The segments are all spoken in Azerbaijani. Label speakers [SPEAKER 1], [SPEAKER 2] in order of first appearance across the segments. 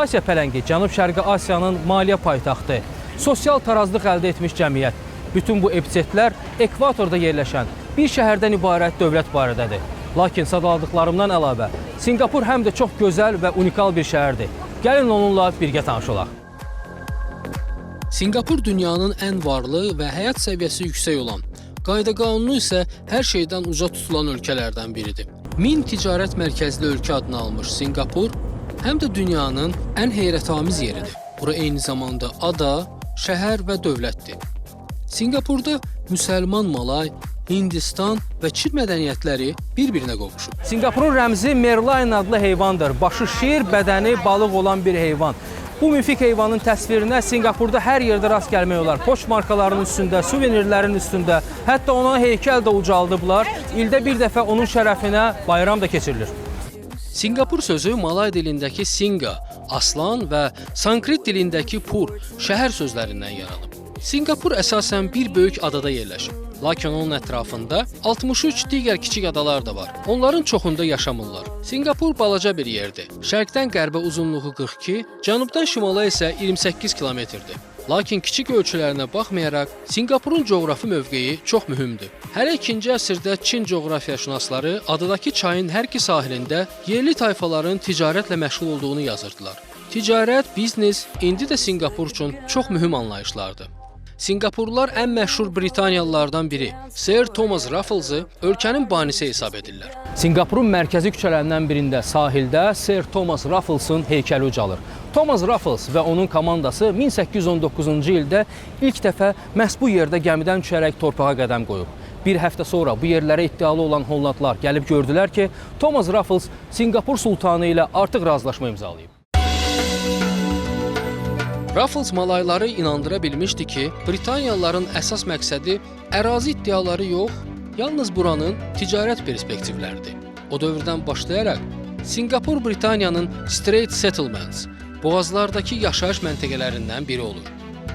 [SPEAKER 1] Asiya pələngi Cənub-Şərqi Asiyanın maliyyə paytaxtı, sosial tarazlıq əldə etmiş cəmiyyət. Bütün bu epitetlər ekvatorda yerləşən bir şəhərdən ibarət dövlət barədədir. Lakin sadaladıqlarımdan əlavə, Sinqapur həm də çox gözəl və unikal bir şəhərdir. Gəlin onunla birgə tanış olaq. Sinqapur dünyanın ən varlı və həyat səviyyəsi yüksək olan, qayda-qanunu isə hər şeydən uca tutulan ölkələrdən biridir. 1000 ticarət mərkəzli ölkə adını almış Sinqapur həm də dünyanın ən heyrətamiz yeridir. Bura eyni zamanda ada, şəhər və dövlətdir. Sinqapurda müsəlman, Malay, Hindistan və Çin mədəniyyətləri bir-birinə qovuşub. Sinqapurun rəmzi Merlion adlı heyvandır. Başı şir, bədəni balıq olan bir heyvan. Bu müfik heyvanın təsvirinə Sinqapurda hər yerdə rast gəlmək olar. Poçt markalarının üstündə, suvenirlərin üstündə, hətta ona heykəl də ucaldıblar. İldə bir dəfə onun şərəfinə bayram da keçirilir. Sinqapur sözü Malay dilindəki Singa, aslan və Sanskrit dilindəki Pur, şəhər sözlərindən yaranıb. Sinqapur əsasən bir böyük adada yerləşib. Lakin onun ətrafında 63 digər kiçik adalar da var. Onların çoxunda yaşamırlar. Sinqapur balaca bir yerdir. Şərqdən qərbə uzunluğu 42, cənubdan şimala isə 28 kilometrdir. Lakin kiçik ölçülərinə baxmayaraq, Sinqapurun coğrafi mövqeyi çox mühümdür. Hələ 2-ci əsrdə Çin coğrafiyaşünasları adadakı çayın hər iki sahilində yerli tayfaların ticarətlə məşğul olduğunu yazırdılar. Ticarət, biznes indi də Sinqapur üçün çox mühüm anlayışlardır. Sinqapurlular ən məşhur Britaniyalılardan biri, Sir Thomas Raffles'ı ölkənin banisi hesab edirlər. Sinqapurun mərkəzi küçələrindən birində sahildə Sir Thomas Raffles'ın heykəli ucalır. Thomas Raffles və onun komandası 1819-cu ildə ilk dəfə məhz bu yerdə gəmidən düşərək torpağa qədəm qoyub. Bir həftə sonra bu yerlərə iddialı olan Hollandlar gəlib gördülər ki, Thomas Raffles Sinqapur sultanı ilə artıq razılaşma imzalayıb. Raffles Malayları inandıra bilmişdi ki, Britaniyalıların əsas məqsədi ərazi iddiaları yox, yalnız buranın ticarət perspektivləridir. O dövrdən başlayaraq Sinqapur Britaniyanın Strait Settlements, boğazlardakı yaşayış məntəqələrindən biri olur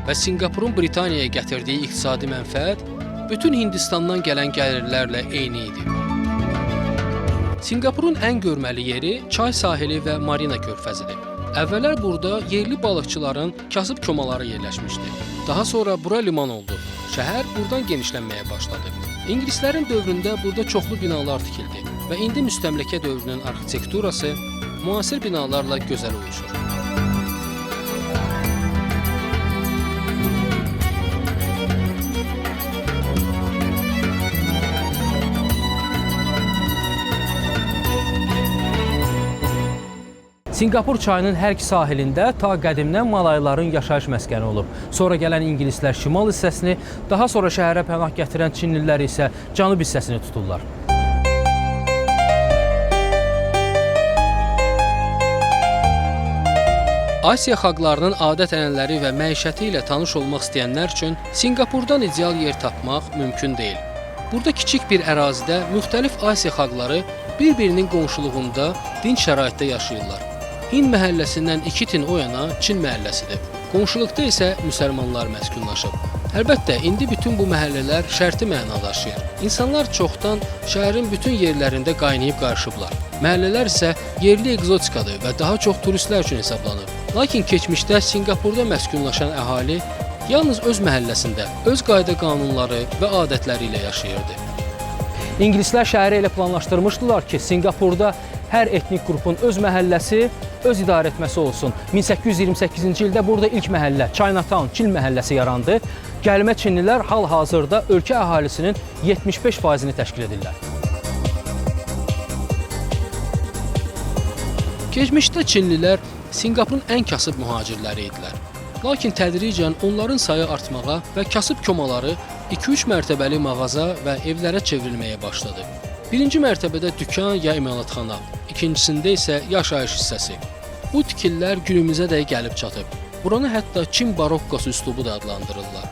[SPEAKER 1] və Sinqapurun Britaniyaya gətirdiyi iqtisadi mənfəət bütün Hindistandan gələn gəlirlərlə eyni idi. Sinqapurun ən görməli yeri çay sahili və marina körfəzidir. Əvvəllər burada yerli balıqçıların kasıb komaları yerləşmişdi. Daha sonra bura liman oldu. Şəhər buradan genişlənməyə başladı. İngilislərin dövründə burada çoxlu binalar tikildi və indi müstəmləkə dövrünün arxitekturası müasir binalarla gözəl uyuşur. Sinqapur çayının hər iki sahilində ta qədimdən Malayların yaşayış məskəni olub. Sonra gələn ingilislər şimal hissəsini, daha sonra şəhərə pənah gətirən Çinlilər isə cənub hissəsini tuturlar. Asiya xalqlarının adət-ənənələri və məişəti ilə tanış olmaq istəyənlər üçün Sinqapurdan ideal yer tapmaq mümkün deyil. Burada kiçik bir ərazidə müxtəlif Asiya xalqları bir-birinin qonşuluğunda dinc şəraitdə yaşayırlar. Hind məhəlləsindən 2 tin o yana Çin məhəlləsidir. Qonşuluqda isə müsəlmanlar məskunlaşıb. Əlbəttə, indi bütün bu məhəllələr şərti məna daşıyır. İnsanlar çoxdan şəhərin bütün yerlərində qaynayıb qarışıblar. Məhəllələr isə yerli egzotikadır və daha çox turistlər üçün hesablanır. Lakin keçmişdə Sinqapurda məskunlaşan əhali yalnız öz məhəlləsində, öz qayda-qanunları və adətləri ilə yaşayırdı. İngilislər şəhəri elə planlaşdırmışdılar ki, Sinqapurda hər etnik qrupun öz məhəlləsi, öz idarə etməsi olsun. 1828-ci ildə burada ilk məhəllə, Chinatown, Çin məhəlləsi yarandı. Gəlmə Çinlilər hal-hazırda ölkə əhalisinin 75%-ni təşkil edirlər. Keçmişdə Çinlilər Sinqapurun ən kasıb mühacirləri idilər. Lakin tədricən onların sayı artmağa və kasıb komaları 2-3 mərtəbəli mağaza və evlərə çevrilməyə başladı. Birinci mərtəbədə dükan ya imalatxana, ikincisində isə yaşayış hissəsi. Bu tikililər günümüzə də gəlib çatıb. Buranı hətta Çin barokkosu üslubu da adlandırırlar.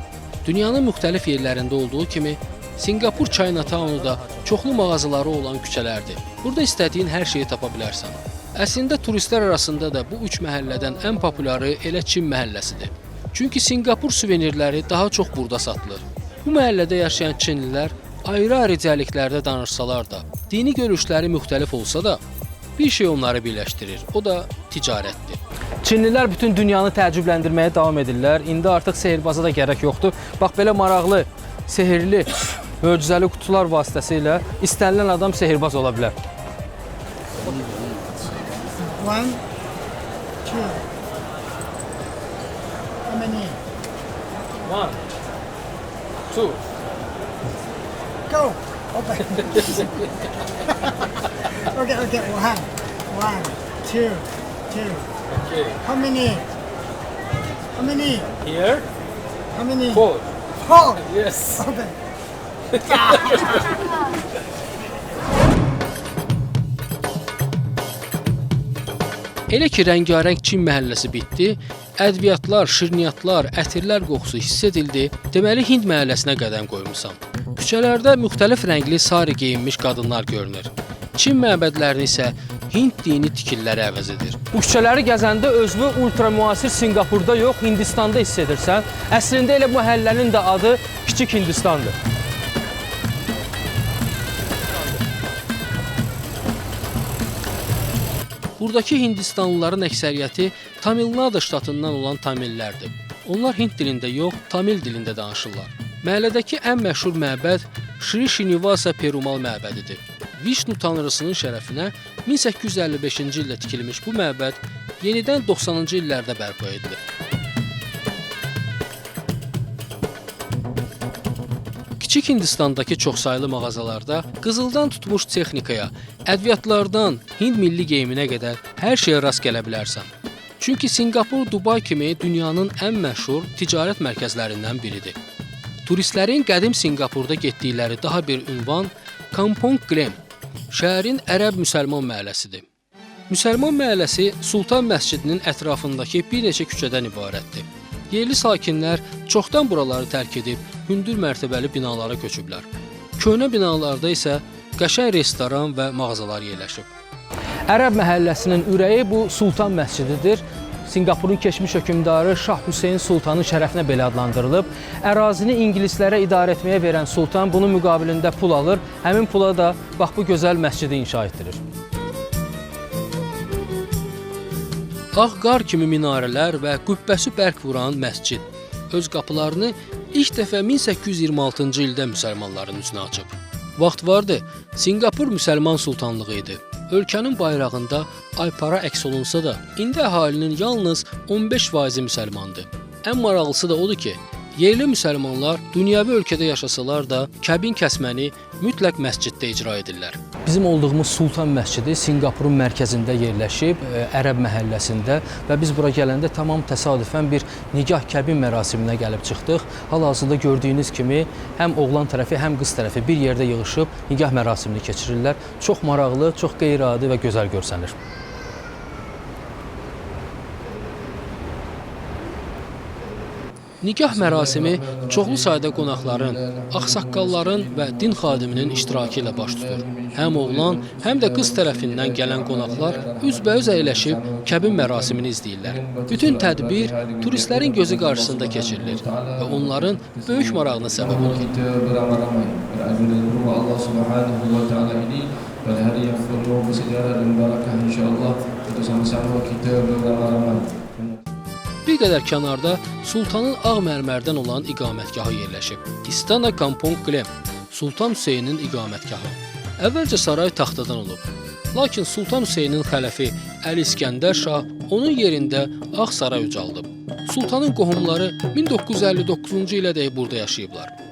[SPEAKER 1] Dünyanın müxtəlif yerlərində olduğu kimi, Sinqapur Chinatownu da çoxlu mağazaları olan küçələrdir. Burada istədiyin hər şeyi tapa bilərsən. Əslində turistlər arasında da bu üç məhəllədən ən populyarı elə Çin məhəlləsidir. Çünki Sinqapur suvenirləri daha çox burada satılır. Bu məhəllədə yaşayan Çinlilər ayrı-ayrı dialektlərdə danışsalar da, dini görüşləri müxtəlif olsa da, bir şey onları birləşdirir, o da ticarətdir. Çinlilər bütün dünyanı təəccübləndirməyə davam edirlər. İndi artıq sehirbaza da gərək yoxdur. Bax, belə maraqlı, sehirli, möcüzəli qutular vasitəsilə istənilən adam sehirbaz ola bilər.
[SPEAKER 2] 1, 2. How many?
[SPEAKER 1] 1, 2.
[SPEAKER 2] Go. Okay. okay. 1, 2, 2.
[SPEAKER 1] Okay.
[SPEAKER 2] How many? How many?
[SPEAKER 1] Here,
[SPEAKER 2] How many?
[SPEAKER 1] 4.
[SPEAKER 2] 4.
[SPEAKER 1] Yes.
[SPEAKER 2] Okay.
[SPEAKER 1] Elə ki, rəngarəng Çin məhəlləsi bitdi, ədviyyatlar, şirniyyatlar, ətirlər qoxusu hiss edildi, deməli Hind məhəlləsinə qədəm qoymusan. Küçələrdə müxtəlif rəngli sari geyinmiş qadınlar görünür. Çin məbədlərini isə Hind dini tikilləri əvəz edir. Bu küçələri gəzəndə özünü ultramüasir Sinqapurda yox, Hindistanda hiss edirsən. Əslində elə bu məhəllənin də adı Kiçik Hindistandır. Buradakı Hindistanlıların əksəriyyəti Tamil Nadu ştatından olan Tamillərdir. Onlar Hind dilində yox, Tamil dilində danışırlar. Məhəllədəki ən məşhur məbəd Shri Srinivasa Perumal məbədidir. Vişnu tanrısının şərəfinə 1855-ci ildə tikilmiş bu məbəd yenidən 90-cı illərdə bərpa edilir. Kiçik Hindistandakı çoxsaylı mağazalarda qızıldan tutmuş texnikaya, ədviyyatlardan Hind milli geyiminə qədər hər şeyə rast gələ bilərsən. Çünki Sinqapur, Dubay kimi dünyanın ən məşhur ticarət mərkəzlərindən biridir. Turistlərin qədim Sinqapurda getdikləri daha bir ünvan Kampong Glam, şəhərin ərəb-müsəlman məhəlləsidir. Müsəlman məhəlləsi Sultan məscidinin ətrafındakı bir neçə küçədən ibarətdir. Yerli sakinlər çoxdan buraları tərk edib hündür mərtəbəli binalara köçüblər. Köhnə binalarda isə qəşəng restoran və mağazalar yerləşib. Ərəb məhəlləsinin ürəyi bu Sultan məscididir. Sinqapurun keçmiş hökmdarı Şah Hüseyn Sultanın şərəfinə belə adlandırılıb. Ərazini ingilislərə idarə etməyə verən Sultan bunun müqabilində pul alır. Həmin pula da bax bu gözəl məscidi inşa etdirir. Ağ qar kimi minarələr və qübbəsi bərk vuran məscid öz qapılarını ilk dəfə 1826-cı ildə müsəlmanların üzünə açıb. Vaxt vardı, Sinqapur müsəlman sultanlığı idi. Ölkənin bayrağında aypara əks olunsa da, indi əhalinin yalnız 15% müsəlmandır. Ən maraqlısı da odur ki, yerli müsəlmanlar dünyəvi ölkədə yaşasalar da kəbin kəsməni mütləq məsciddə icra edirlər. Bizim olduğumuz Sultan məscidi Sinqapurun mərkəzində yerləşib, Ərəb məhəlləsində və biz bura gələndə tamam təsadüfən bir nigah kəbin mərasiminə gəlib çıxdıq. Hal-hazırda gördüyünüz kimi həm oğlan tərəfi, həm qız tərəfi bir yerdə yığışıb nigah mərasimini keçirirlər. Çox maraqlı, çox qeyri-adi və gözəl görsənir. Nigah mərasimi çoxlu sayda qonaqların, ağsaqqalların və din xadiminin iştirakı ilə baş tutur. Həm oğlan, həm də qız tərəfindən gələn qonaqlar üzbəüz əyləşib kəbin mərasimini izləyirlər. Bütün tədbir turistlərin gözü qarşısında keçirilir və onların böyük marağına səbəb olur. Bir qədər kənarda Sultanın ağ mərmərdən olan iqamətgahı yerləşib. İstana Kampong Glam, Sultan Hüseynin iqamətgahı. Əvvəlcə saray taxtadan olub. Lakin Sultan Hüseynin xələfi Əli İskəndər Şah onun yerində ağ saray ucaldıb. Sultanın qohumları 1959-cu ilədək burada yaşayıblar. –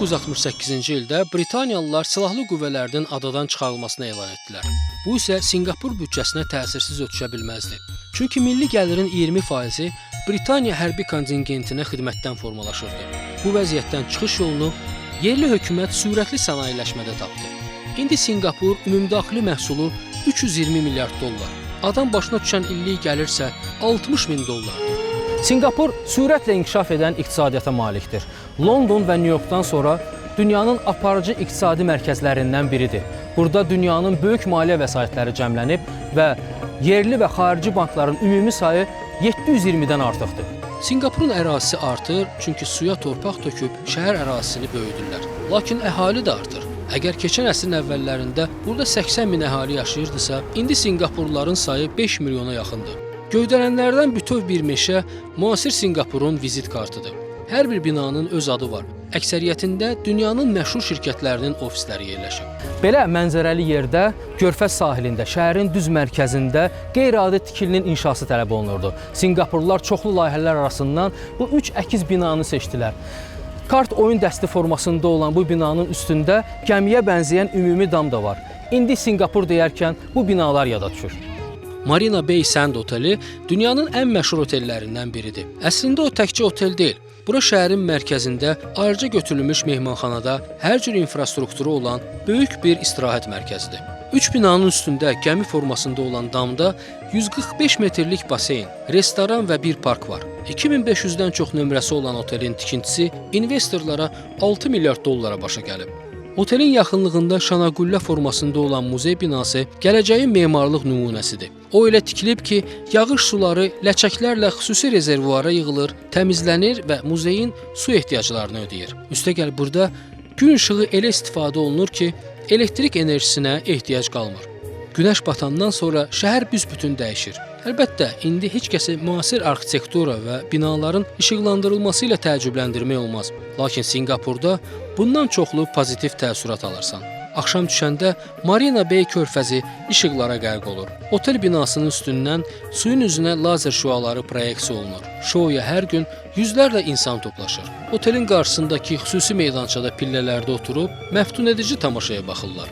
[SPEAKER 1] 1968-ci ildə Britaniyalılar silahlı qüvvələrinin adadan çıxarılmasını elan etdilər. Bu isə Sinqapur büdcəsinə təsirsiz ötüşə bilməzdi. Çünki milli gəlirin 20%-i Britaniya hərbi kontingentinə xidmətdən formalaşırdı. Bu vəziyyətdən çıxış yolunu yerli hökumət sürətli sənayeləşmədə tapdı. İndi Sinqapur ümumdaxili məhsulu 320 milyard dollar. Adam başına düşən illik gəlirsə 60 min dollardır. Sinqapur sürətlə inkişaf edən iqtisadiyyata malikdir. London və Nyu-Yorkdan sonra dünyanın aparıcı iqtisadi mərkəzlərindən biridir. Burada dünyanın böyük maliyyə vəsaitləri cəmlənib və yerli və xarici bankların ümumi sayı
[SPEAKER 3] 720-dən artıqdır.
[SPEAKER 1] Sinqapurun ərazisi artır, çünki suya torpaq töküb şəhər ərazisini böyüdürlər. Lakin əhali də artır. Əgər keçən əsrin əvvəllərində burada 80 min əhali yaşayırdısa, indi Sinqapurluların sayı 5 milyona yaxındır. Göydərənlərdən bütöv bir meşə müasir Sinqapurun vizit kartıdır. Hər bir binanın öz adı var. Əksəriyyətində dünyanın məşhur şirkətlərinin ofisləri yerləşib.
[SPEAKER 3] Belə mənzərəli yerdə, Körfəz sahilində, şəhərin düz mərkəzində qeyri-adi tikilinin inşası tələb olunurdu. Sinqapurlular çoxlu layihələr arasından bu 3 əkiz binanı seçdilər. Kart oyun dəsti formasında olan bu binanın üstündə gəmiyə bənzəyən ümumi dam da var. İndi Sinqapur deyərkən bu binalar yada düşür.
[SPEAKER 1] Marina Bay Sand oteli dünyanın ən məşhur otellərindən biridir. Əslində o təkcə otel deyil. Bura şəhərin mərkəzində ayrıca götürülmüş mehmanxanada hər cür infrastrukturu olan böyük bir istirahət mərkəzidir. 3 binanın üstündə gəmi formasında olan damda 145 metrlik baseyn, restoran və bir park var. 2500-dən çox nömrəsi olan otelin tikintisi investorlara 6 milyard dollara başa gəlib. Otelin yaxınlığında şanaqullə formasında olan muzey binası gələcəyin memarlıq nümunəsidir. O elə tikilib ki, yağış suları ləçəklərlə xüsusi rezervuara yığılır, təmizlənir və muzeyin su ehtiyaclarını ödəyir. Üstəgəl burada gün işığı elə istifadə olunur ki, elektrik enerjisinə ehtiyac qalmır. Günəş batandan sonra şəhər büsbütün dəyişir. Əlbəttə, indi heç kəsi müasir arxitektura və binaların işıqlandırılması ilə təəccübləndirmək olmaz. Lakin Sinqapurda bundan çoxlu pozitiv təəssürat alırsan. Axşam düşəndə Marina Bay körfəzi işıqlara qərq olur. Otel binasının üstündən suyun üzünə lazer şüaları proyeksiya olunur. Şouya hər gün yüzlərlə insan toplaşır. Otelin qarşısındakı xüsusi meydançada pillələrdə oturub məftun edici tamaşaya baxırlar.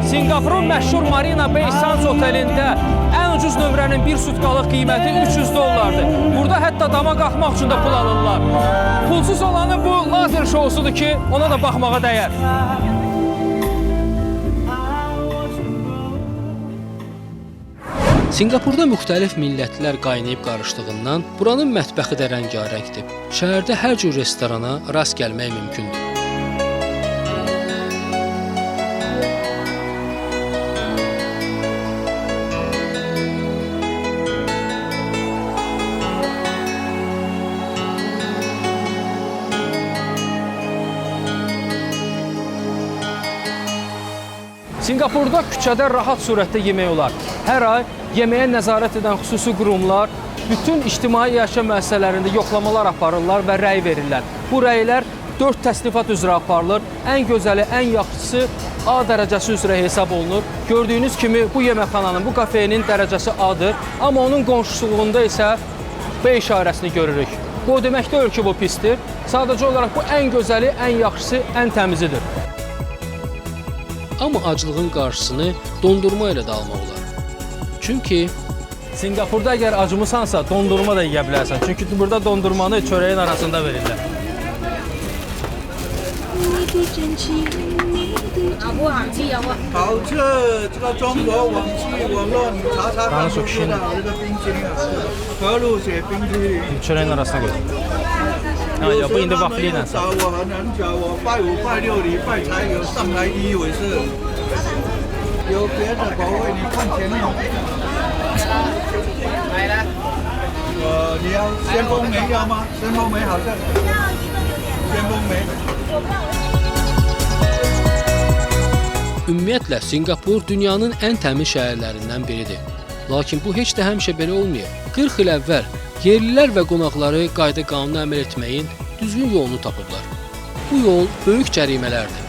[SPEAKER 3] Sinqapurun məşhur Marina Bay Sands otelində ən ucuz nömrənin bir sutkalıq qiyməti 300 dollardır. Burada hətta dama qalxmaq üçün də pul alırlar. Pulsuz olanı bu lazer şousudur ki, ona da baxmağa dəyər.
[SPEAKER 1] Sinqapurda müxtəlif millətlər qaynayıb qarışdığından buranın mətbəxi də rəngarəngdir. Şəhərdə hər cür restorana rast gəlmək mümkündür.
[SPEAKER 3] Sinqapurda küçədə rahat surətdə yemək olar. Hər ay yeməyə nəzarət edən xüsusi qurumlar bütün ictimai yaşam müəssisələrində yoxlamalar aparırlar və rəy verirlər. Bu rəylər 4 təsnifat üzrə aparılır. Ən gözəli, ən yaxşısı A dərəcəsi üzrə hesab olunur. Gördüyünüz kimi bu yeməkxananın, bu kafenin dərəcəsi A-dır. Amma onun qonşuluğunda isə B işarəsini görürük. Bu o demək deyil ki, bu pisdir. Sadəcə olaraq bu ən gözəli, ən yaxşısı, ən təmizidir.
[SPEAKER 1] Amma aclığın qarşısını dondurma ilə də almaq olar. Çünki
[SPEAKER 3] Sinqapurda əgər acımısansa dondurma da yeyə bilərsən. Çünki burada dondurmanı çörəyin arasında verirlər.
[SPEAKER 4] 好吃，这个中国网记网络你查查看就知道这个冰淇淋啊，和路雪冰淇淋。
[SPEAKER 3] Çörəyin arasına qoy. Ha, ya bu indi vaxtlı ilə.
[SPEAKER 4] 找我很难找，我拜五拜六礼拜才有上来一回是。有别的口味，你看前面。来了。你要先锋梅要吗？先锋梅好像。先锋梅。
[SPEAKER 1] Ümumiyyətlə, Sinqapur dünyanın ən təmiz şəhərlərindən biridir. Lakin bu heç də həmişə belə olmuyor. 40 il əvvəl yerlilər və qonaqları qayda-qanuna əməl etməyin düzgün yolunu tapıblar. Bu yol böyük cərimələrdir.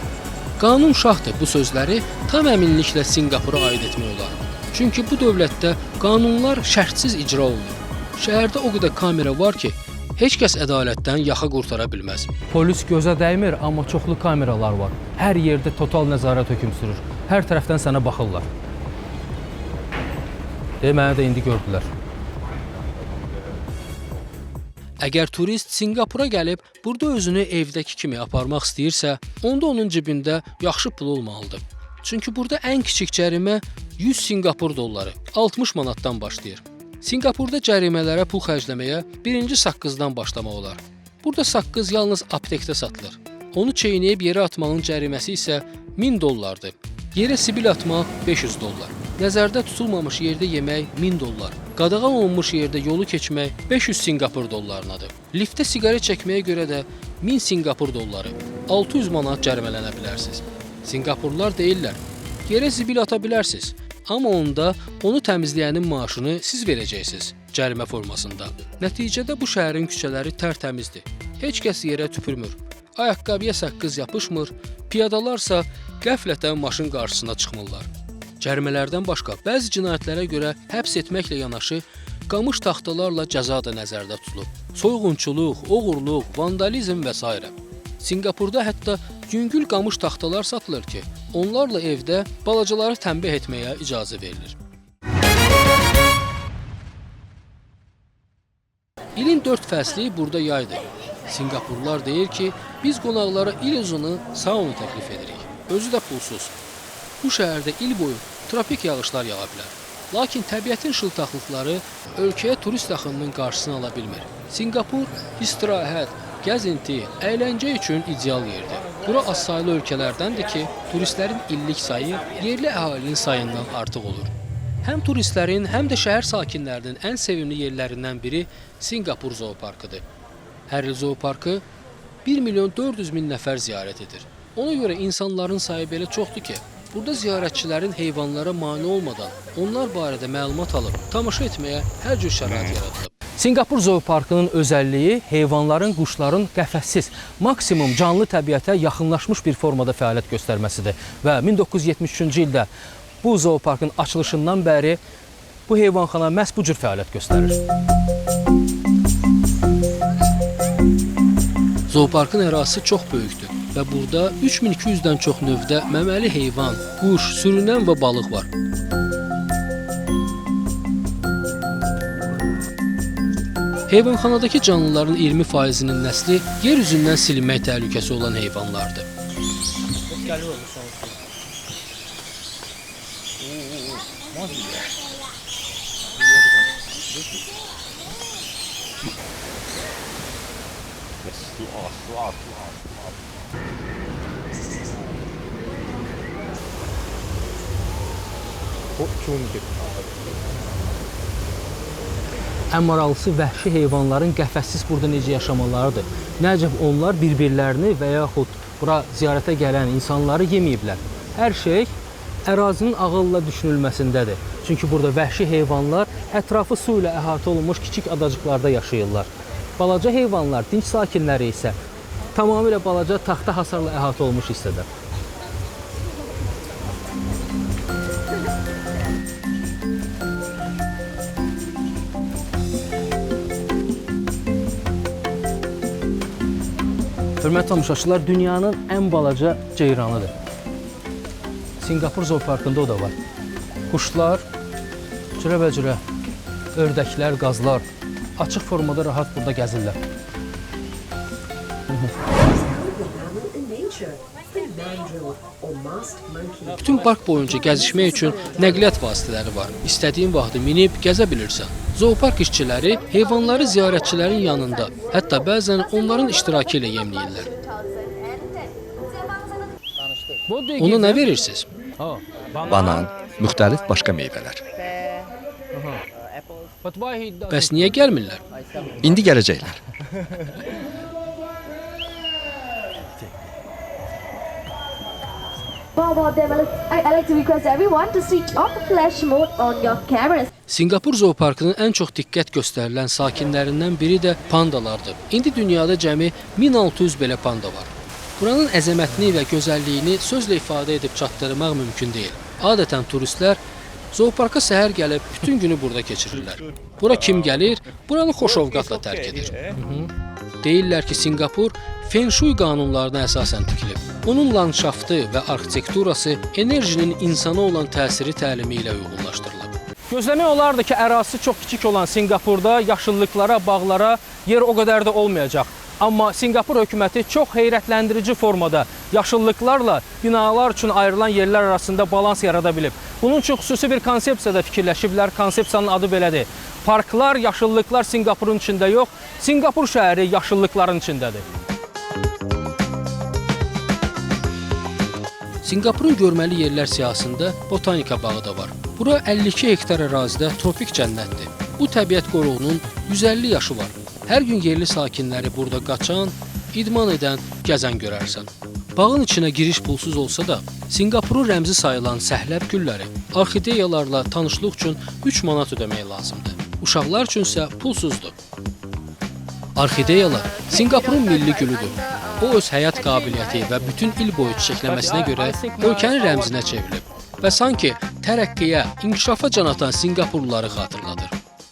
[SPEAKER 1] Qanun şahdır bu sözləri tam əminliklə Sinqapura aid etmək olar. Çünki bu dövlətdə qanunlar şərtsiz icra olunur. Şəhərdə o qədər kamera var ki, heç kəs ədalətdən yaxa qurtara bilməz.
[SPEAKER 3] Polis gözə dəymir, amma çoxlu kameralar var. Hər yerdə total nəzarət hökm sürür. Hər tərəfdən sənə baxırlar. Məni də indi gördülər.
[SPEAKER 1] Əgər turist Sinqapura gəlib, burada özünü evdəki kimi aparmaq istəyirsə, onda onun cibində yaxşı pul olmalıdır. Çünki burada ən kiçik cərimə 100 Sinqapur dolları, 60 manatdan başlayır. Sinqapurda cərimələrə pul xərcləməyə birinci saqqızdan başlamaq olar. Burada saqqız yalnız aptekdə satılır. Onu çeynəyib yerə atmağın cəriməsi isə 1000 dollardır. Yerə sibil atmaq 500 dollar. Nəzərdə tutulmamış yerdə yemək 1000 dollar. Qadağan olunmuş yerdə yolu keçmək 500 Sinqapur dollarınadır. Liftdə siqaret çəkməyə görə də 1000 Sinqapur dolları, 600 manat cərimələnə bilərsiniz. Sinqapurlular deyirlər, yerə zibil ata bilərsiniz, amma onda onu təmizləyənin maaşını siz verəcəksiniz cərimə formasında. Nəticədə bu şəhərin küçələri tərtəmizdir. Heç kəs yerə tüpürmür. Ayaqqabıya saqqız yapışmır, piyadalarsa qəflətən maşın qarşısına çıxmırlar. Cərimələrdən başqa bəzi cinayətlərə görə həbs etməklə yanaşı qamış taxtalarla cəza da nəzərdə tutulub. Soyğunçuluq, oğurluq, vandalizm və s. Sinqapurda hətta yüngül qamış taxtalar satılır ki, onlarla evdə balacaları tənbih etməyə icazə verilir. İlin 4 fəsli burada yaydır. Sinqapurlular deyir ki, biz qonaqlara il uzunu sauna təklif edirik. Özü də pulsuz. Bu şəhərdə il boyu tropik yağışlar yağa bilər. Lakin təbiətin şıltaqlıqları ölkəyə turist axınının qarşısını ala bilmir. Sinqapur istirahət, gəzinti, əyləncə üçün ideal yerdir. Bura azsaylı ölkələrdəndir ki, turistlərin illik sayı yerli əhalinin sayından artıq olur. Həm turistlərin, həm də şəhər sakinlərinin ən sevimli yerlərindən biri Sinqapur zooparkıdır. Hər il zooparkı 1.400.000 nəfər ziyarət edir. Ona görə insanların sayı belə çoxdur ki, burada ziyarətçilərin heyvanlara mane olmadan onlar barədə məlumat alıb tamaşa etməyə hər cür şərait yaradılıb.
[SPEAKER 3] Sinqapur zooparkının özəlliyi heyvanların, quşların qəfəssiz, maksimum canlı təbiətə yaxınlaşmış bir formada fəaliyyət göstərməsidir. Və 1973-cü ildə bu zooparkın açılışından bəri bu heyvanxana məhz bu cür fəaliyyət göstərir.
[SPEAKER 1] Zooparkın ərazisi çox böyükdür və burada 3200-dən çox növdə məməli heyvan, quş, sürünən və balıq var. Heyvanxanadakı canlıların 20%-nin nəsli yer üzündən silinmək təhlükəsi olan heyvanlardır.
[SPEAKER 3] Ən maraqlısı vəhşi heyvanların qəfəssiz burada necə yaşamalarıdır. Nəcəb onlar bir-birlərini və yaxud bura ziyarətə gələn insanları yeməyiblər. Hər şey ərazinin ağılla düşünülməsindədir. Çünki burada vəhşi heyvanlar ətrafı su ilə əhatə olunmuş kiçik adacıqlarda yaşayırlar. Balaca heyvanlar, dinç sakinləri isə tamamilə balaca taxta hasarla əhatə olmuş hissədə. Hörmətli tamaşaçılar, dünyanın ən balaca ceyranıdır. Sinqapur zooparkında o da var. Quşlar, cürəbəcürə, ördəklər, qazlar açıq formada rahat burada gəzirlər.
[SPEAKER 1] Bütün park boyunca gəzişmək üçün nəqliyyat vasitələri var. İstədiyin vaxtı minib gəzə bilirsən. Zoopark işçiləri heyvanları ziyarətçilərin yanında, hətta bəzən onların iştirakı ilə yemləyirlər. Ona nə verirsiniz?
[SPEAKER 5] Banan, müxtəlif başqa meyvələr.
[SPEAKER 1] Bəs niyə gəlmirlər?
[SPEAKER 5] İndi gələcəklər.
[SPEAKER 6] I like to request everyone to switch off the flash mode on your cameras.
[SPEAKER 1] Singapur zooparkının ən çox diqqət göstərilən sakinlərindən biri də pandalardır. İndi dünyada cəmi 1600 belə panda var. Buranın əzəmətini və gözəlliyini sözlə ifadə edib çatdırmaq mümkün deyil. Adətən turistlər zooparka səhər gəlib bütün günü burada keçirirlər. Bura kim gəlir, buranı xoşovqatla tərk edir. Deyirlər ki, Singapur Feng Shui qanunlarına əsasən tikilib. Onun landşaftı və arxitekturası enerjinin insana olan təsiri təlimi ilə uyğunlaşdırılıb.
[SPEAKER 3] Gözləmək olardı ki, ərazisi çox kiçik olan Singapurda yaşıllıqlara, bağlara yer o qədər də olmayacaq. Amma Singapur hökuməti çox heyrətləndirici formada yaşıllıqlarla binalar üçün ayrılan yerlər arasında balans yarada bilib. Bunun üçün xüsusi bir konsepsiyada fikirləşiblər. Konsepsiyanın adı belədir. Parklar, yaşıllıqlar Singapurun içində yox, Singapur şəhəri yaşıllıqların içindədir.
[SPEAKER 1] Singapurun görməli yerlər siyahısında botanika bağı da var. Bura 52 hektar ərazidə tropik cənnətdir. Bu təbiət qoruğunun 150 yaşı var. Hər gün yerli sakinləri burada qaçan, idman edən, gəzən görərsən. Bağın içinə giriş pulsuz olsa da, Singapurun rəmzi sayılan səhləb gülləri, orxideyalarla tanışlıq üçün 3 manat ödəmək lazımdır. Uşaqlar üçünsə pulsuzdur. Orxideyalar Singapurun milli gülüdür. O öz həyat qabiliyyəti və bütün il boyu çiçəkləməsinə görə ölkənin rəmzinə çevrilib və sanki tərəqqiyə, inkişafa can atan Singapurluları xatırladır.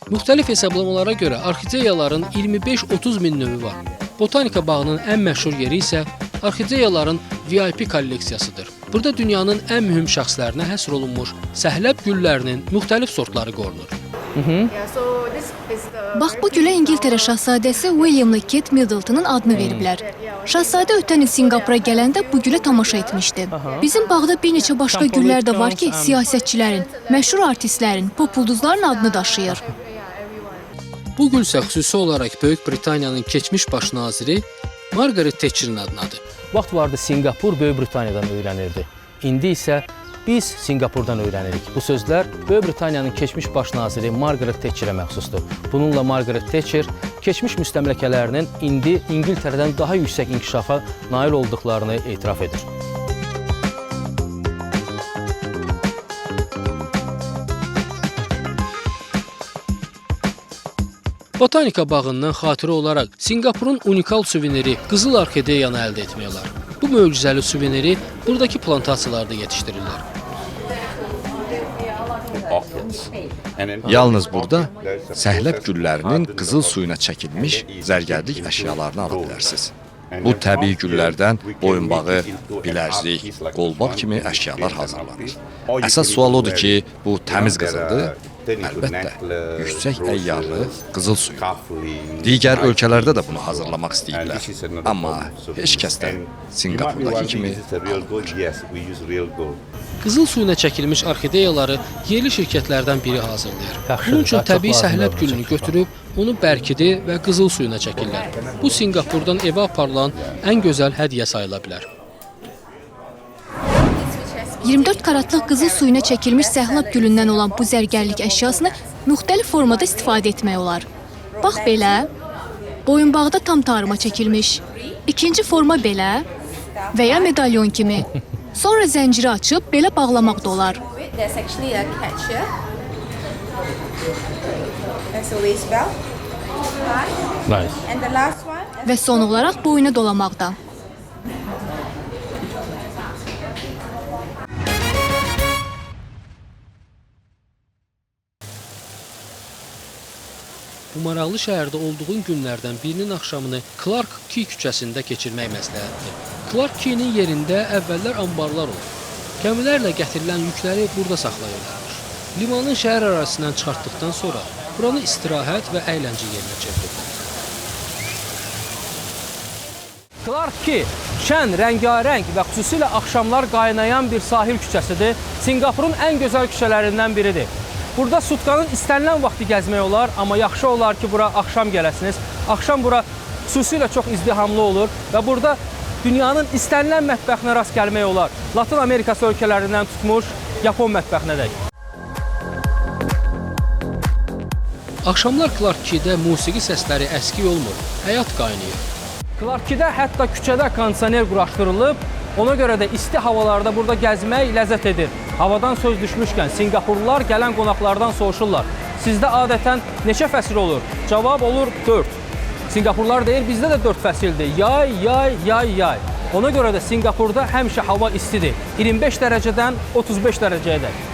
[SPEAKER 1] Müxtəlif hesablamalara görə orxideyaların 25-30 min növü var. Botanika bağının ən məşhur yeri isə orxideyaların VIP kolleksiyasıdır. Burada dünyanın ən mühüm şəxslərinə həsr olunmuş səhləb güllərinin müxtəlif sortları qorunur.
[SPEAKER 7] Bax, bu gülə İngiltərə şahzadəsi Williamla Kate Middleton'ın adını veriblər. Şahzadə ötən il Singapura gələndə bu gülə tamaşa etmişdi. Bizim bağda bir neçə başqa güllər də var ki, siyasətçilərin, məşhur artistlərin, pop ulduzların adını daşıyır.
[SPEAKER 1] Bu gül isə xüsusi olaraq Böyük Britaniyanın keçmiş baş naziri Margaret Thatcher'ın adınadır.
[SPEAKER 3] Vaxt vardı Singapur Böyük Britaniyadan öyrənirdi. İndi isə biz Singapurdan öyrənirik. Bu sözlər Böyük Britaniyanın keçmiş baş naziri Margaret Thatcher'ə məxsusdur. Bununla Margaret Thatcher keçmiş müstəmləkələrinin indi İngiltərədən daha yüksək inkişafa nail olduqlarını etiraf edir.
[SPEAKER 1] Botanika bağından xatirə olaraq Singapurun unikal suveniri qızıl orxideyanı əldə etmək olar. Bu möcüzəli suveniri buradakı plantasiyalarda yetişdirirlər.
[SPEAKER 5] Yalnız burada səhləb güllərinin qızıl suyuna çəkilmiş zərgərlik əşyalarını ala bilərsiniz. Bu təbii güllərdən boyunbağı, bilərzik, qolbaq kimi əşyalar hazırlanır. Əsas sual odur ki, bu təmiz qızıldır. Əlbəttə, yüksək əyyarlı qızıl suyu. Digər ölkələrdə də bunu hazırlamaq istəyirlər. Amma heç kəsdən Singapurdakı kimi alınmır.
[SPEAKER 1] Qızıl suyuna çəkilmiş orxideyaları yerli şirkətlərdən biri hazırlayır. Bunun üçün təbii səhləb gülünü götürüb, onu bərkidir və qızıl suyuna çəkirlər. Bu Singapurdan evə aparılan ən gözəl hədiyyə sayıla bilər.
[SPEAKER 7] 24 karatlıq qızıl suyuna çəkilmiş səhlab gülündən olan bu zərgərlik əşyasını müxtəlif formada istifadə etmək olar. Bax belə, boyunbağda tam tarıma çəkilmiş. İkinci forma belə və ya medalyon kimi. Sonra zənciri açıb belə bağlamaq da olar. Və son olaraq boyuna dolamaq da.
[SPEAKER 1] Bu maraqlı şəhərdə olduğun günlərdən birinin axşamını Clark Key küçəsində keçirmək məsləhətdir. Clark Key'nin yerində əvvəllər anbarlar olur. Gəmilərlə gətirilən yükləri burada saxlayırlarmış. Limanın şəhər arasından çıxartdıqdan sonra buranı istirahət və əyləncə yerinə çeviriblər.
[SPEAKER 3] Clark Key şən, rəngarəng və xüsusilə axşamlar qaynayan bir sahil küçəsidir. Singapurun ən gözəl küçələrindən biridir. Burada sutkanın istənilən vaxtı gəzmək olar, amma yaxşı olar ki, bura axşam gələsiniz. Axşam bura xüsusilə çox izdihamlı olur və burada dünyanın istənilən mətbəxinə rast gəlmək olar. Latin Amerikası ölkələrindən tutmuş Yapon mətbəxinədək.
[SPEAKER 1] Axşamlar Clark Key'də musiqi səsləri əski olmur, həyat qaynayır.
[SPEAKER 3] Clark Key'də hətta küçədə kondisioner quraşdırılıb, ona görə də isti havalarda burada gəzmək ləzzət edir. Havadan söz düşmüşkən Sinqapurlular gələn qonaqlardan soruşurlar. Sizdə adətən neçə fəsil olur? Cavab olur 4. Sinqapurlular deyir, bizdə də 4 fəsildir. Yay, yay, yay, yay. Ona görə də Sinqapurda həmişə hava istidir. 25 dərəcədən 35 dərəcəyədək.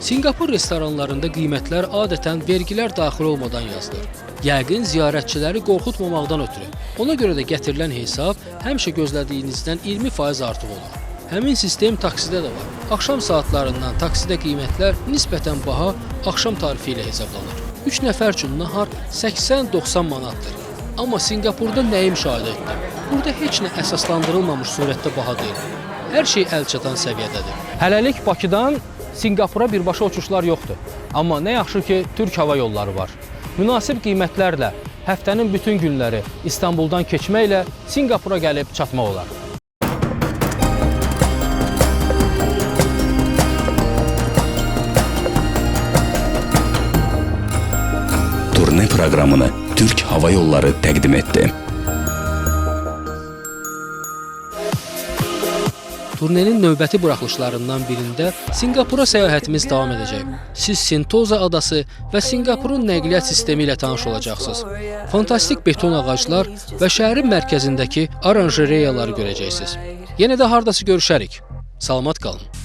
[SPEAKER 1] Sinqapur restoranlarında qiymətlər adətən vergilər daxil olmadan yazılır. Yəqin ziyarətçiləri qorxutmamaqdan ötürü. Ona görə də gətirilən hesab həmişə gözlədiyinizdən 20% artıq olur. Həmin sistem taksidə də var. Axşam saatlarından taksidə qiymətlər nisbətən baha axşam tarifi ilə hesablanır. 3 nəfər üçün nahar 80-90 manatdır. Amma Sinqapurda nəyi müşahidə etdim? Burada heç nə əsaslandırılmamış surətdə baha deyil. Hər şey əlçatan səviyyədədir.
[SPEAKER 3] Hələlik Bakıdan Sinqapura birbaşa uçuşlar yoxdur. Amma nə yaxşı ki, Türk hava yolları var. Münasib qiymətlərlə həftənin bütün günləri İstanbuldan keçməklə Sinqapura gəlib çatmaq olar.
[SPEAKER 8] Turne proqramını Türk Hava Yolları təqdim etdi.
[SPEAKER 1] Turnenin növbəti buraxılışlarından birində Sinqapura səyahətimiz davam edəcək. Siz Sentoza adası və Sinqapurun nəqliyyat sistemi ilə tanış olacaqsınız. Fantastik beton ağaclar və şəhərin mərkəzindəki oranjereyaları görəcəksiniz. Yenə də hardasa görüşərik. Salamat qalın.